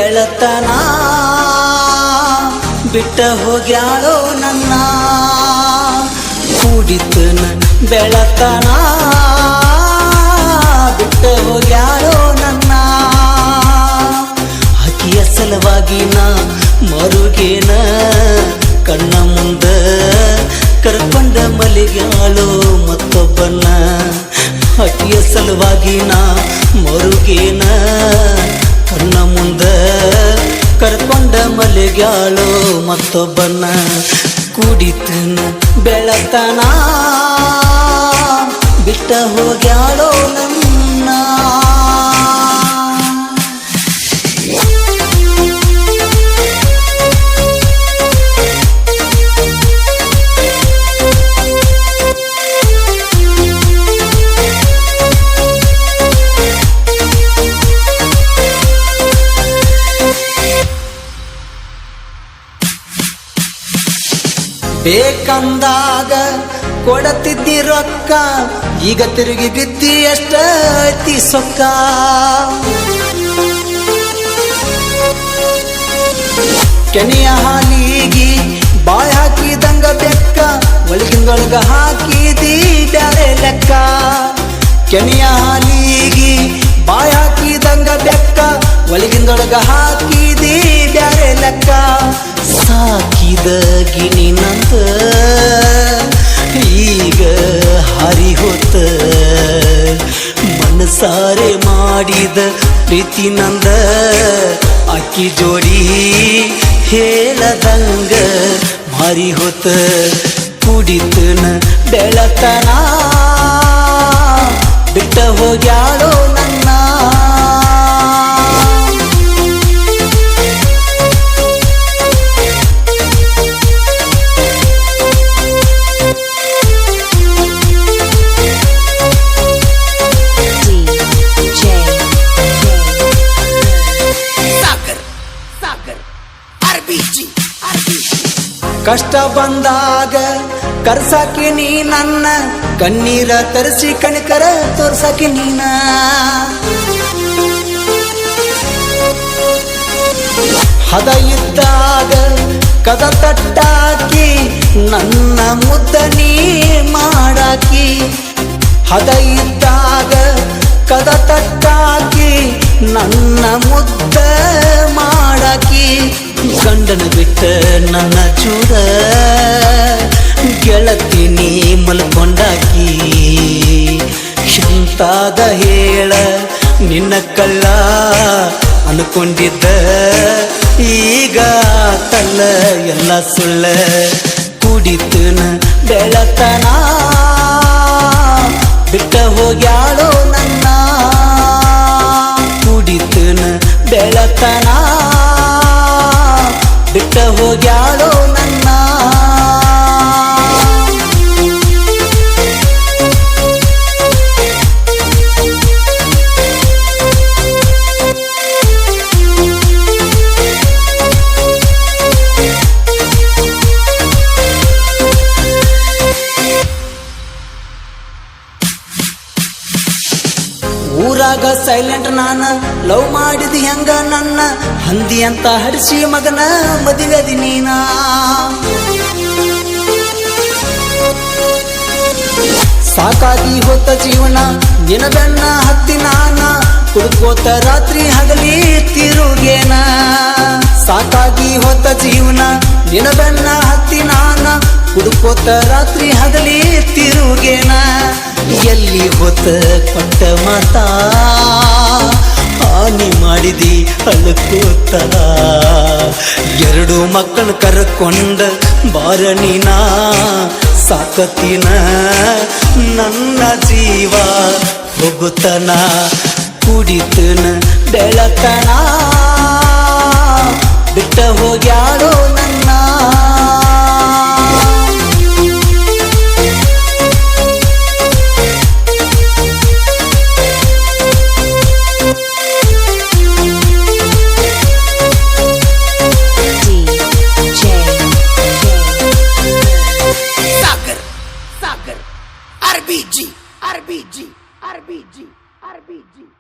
ಬೆಳತನ ಬಿಟ್ಟ ಹೋಗ್ಯಾಳೋ ನನ್ನ ಕುಡಿತನ ಬೆಳತನ ಬಿಟ್ಟ ಹೋಗ್ಯಾಳೋ ನನ್ನ ಆಕಿಯ ಸಲುವಾಗಿ ನಾ ಮರುಗೇನ ಕಣ್ಣ ಮುಂದ ಕರ್ಕೊಂಡ ಮಲಿಗ್ಯಾಳೋ ಮತ್ತೊಬ್ಬನ ಆಕಿಯ ಸಲುವಾಗಿ ನಾ ಮರುಗೇನ ಕಣ್ಣ ಮುಂದ ಕರ್ಕೊಂಡ ಮಲಿಗ್ಯಾಳೋ ಮತ್ತೊಬ್ಬನ ಕುಡಿತನ ಬೆಳತನ ಬಿಟ್ಟ ಹೋಗ್ಯಾಳೋ ನನ್ನ ಬೇಕಂದಾಗ ಕೊಡತಿದ್ದಿ ರೊಕ್ಕ ಈಗ ತಿರುಗಿ ಬಿದ್ದಿ ಎಷ್ಟ ಐತಿ ಸೊಕ್ಕ ಕೆನೆಯ ಹಾಲಿಗಿ ಬಾಯ್ ಹಾಕಿದಂಗ ಬೆಕ್ಕ ಒಳಗಿಂದೊಳಗ ಹಾಕಿದಿ ಬ್ಯಾರೆ ಲೆಕ್ಕ ಕೆನೆಯ ಹಾಲಿಗಿ ಬಾಯ್ ಹಾಕಿದಂಗ ಬೆಕ್ಕ ಒಳಗಿಂದೊಳಗ ಹಾಕಿದಿ ಬ್ಯಾರೆ ಲೆಕ್ಕ ಸಾಕಿದ ಗಿಣಿನಂತ ಈಗ ಹಾರಿ ಹೋತ ಮನಸಾರೆ ಮಾಡಿದ ಪ್ರೀತಿ ನಂದ ಅಕ್ಕಿ ಜೋಡಿ ಹೇಳದಂಗ ಮಾರಿ ಹೋತ ಕುಡಿತನ ಬೆಳತನ ಬಿಟ್ಟ ಹೋಗ್ಯಾಳೋ ನನ್ನ ಕಷ್ಟ ಬಂದಾಗ ಕರ್ಸಾಕಿ ನೀ ನನ್ನ ಕಣ್ಣೀರ ತರಿಸಿ ಕಣಿಕರ ತೋರ್ಸಾಕಿ ನೀನ ಹದ ಇದ್ದಾಗ ಕದ ತಟ್ಟಾಕಿ ನನ್ನ ಮುದ್ದ ನೀ ಮಾಡಾಕಿ ಹದ ಇದ್ದಾಗ ಕದ ತಟ್ಟಾಕಿ ನನ್ನ ಮುದ್ದ ಮಾಡಾಕಿ ಗಂಡನ ಬಿಟ್ಟ ನನ್ನ ಚೂರ ಗೆಳತಿನಿ ಮಲ್ಕೊಂಡಾಕಿ ಶಂತಾದ ಹೇಳ ನಿನ್ನ ಕಳ್ಳ ಅನ್ಕೊಂಡಿದ್ದ ಈಗ ತಲ್ಲ ಎಲ್ಲ ಸುಳ್ಳ ಕುಡಿತನ ಬೆಳತನ ಬಿಟ್ಟ ಹೋಗ್ಯಾಳೋ ನನ್ನ ಕುಡಿತನ ಬೆಳತನ ಬಿಟ್ಟ ಹೋಗ್ಯಾಳೋ ನನ್ನ ಊರಾಗ ಸೈಲೆಂಟ್ ನಾನ ಲವ್ ಮಾಡಿದ ಹೆಂಗ ನನ್ನ ಹಂದಿ ಅಂತ ಹರಿಸಿ ಮಗನ ಮದುವೆದಿ ನೀನ ಸಾಕಾಗಿ ಹೋತ ಜೀವನ ನಿನ ಬೆನ್ನ ಹತ್ತಿ ನಾನ ಕುಡ್ಕೋತ ರಾತ್ರಿ ಹಗಲಿ ತಿರುಗೇನ ಸಾಕಾಗಿ ಹೋತ ಜೀವನ ನಿನ ಬೆನ್ನ ಹತ್ತಿ ನಾನ ಕುಡ್ಕೋತ ರಾತ್ರಿ ಹಗಲಿ ತಿರುಗೇನ ಎಲ್ಲಿ ಹೋತ ಕೊಟ್ಟ ಮಾತಾ ಹಾನಿ ಮಾಡಿದಿ ಅಳ್ಕೋತ ಎರಡು ಮಕ್ಕಳ ಕರ್ಕೊಂಡ ಬಾರ ನೀನ ಸಾಕತಿನ ನನ್ನ ಜೀವ ಹೋಗುತ್ತನ ಕುಡಿತನ ಬೆಳತನ ಬಿಟ್ಟ ಹೋಗ್ಯಾಳೋ ನನ್ನ RBG.